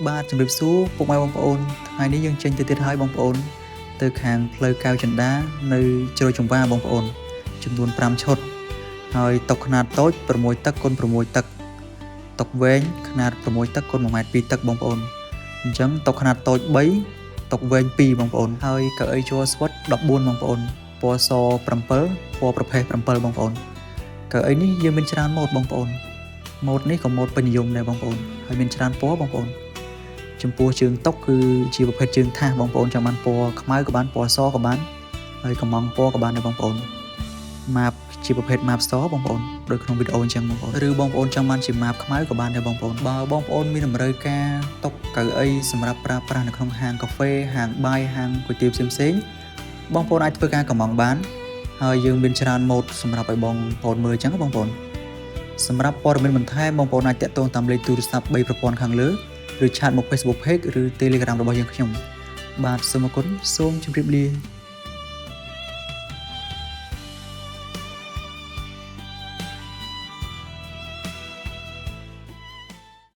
បាទជំរាបសួរពុកម៉ែបងប្អូនថ្ងៃនេះយើងចេញទៅទៀតហើយបងប្អូនទៅខាងផ្លូវកៅចិន្តានៅជ្រោយចង្វាបងប្អូនចំនួន5ឈុតហើយតុខ្នាតតូច6ទឹកគុណ6ទឹកតុវែងខ្នាត6ទឹកគុណ1.2 ម៉ែត្រទឹកបងប្អូនអញ្ចឹងតុខ្នាតតូច3តុវែង2បងប្អូនហើយកៅអីជ័រស្វិត14បងប្អូនពណ៌ស7ពណ៌ប្រផេះ7បងប្អូនកៅអីនេះយើងមានច្រើនម៉ូតបងប្អូនម៉ូតនេះក៏ម៉ូតពេញនិយមដែរបងប្អូនហើយមានច្រើនពណ៌បងប្អូនចំពោះជើងតុគឺជាប្រភេទជើងថាសបងប្អូនចាំបានពណ៌ខ្មៅក៏បានពណ៌សក៏បានហើយកំងពណ៌ក៏បានដែរបងប្អូនម៉ាបជាប្រភេទម៉ាបសបងប្អូនដូចក្នុងវីដេអូអញ្ចឹងបងប្អូនឬបងប្អូនចង់បានជាម៉ាបខ្មៅក៏បានដែរបងប្អូនបើបងប្អូនមានតម្រូវការតុកៅអីសម្រាប់ប្រើប្រាស់នៅក្នុងហាងកាហ្វេហាងបាយហាងគុយទាវផ្សេងៗបងប្អូនអាចធ្វើការកំងបានហើយយើងមានច្រើនម៉ូតសម្រាប់ឲ្យបងប្អូនមើលអញ្ចឹងបងប្អូនសម្រាប់ព័ត៌មានបន្ថែមបងប្អូនអាចតាក់ទងតាមលេខទូរស័ព្ទ3ប្រព័ន្ធខាងលើឬឆាតមក Facebook Page ឬ Telegram របស់យើងខ្ញុំបាទសូមអរគុណសូមជម្រាបលា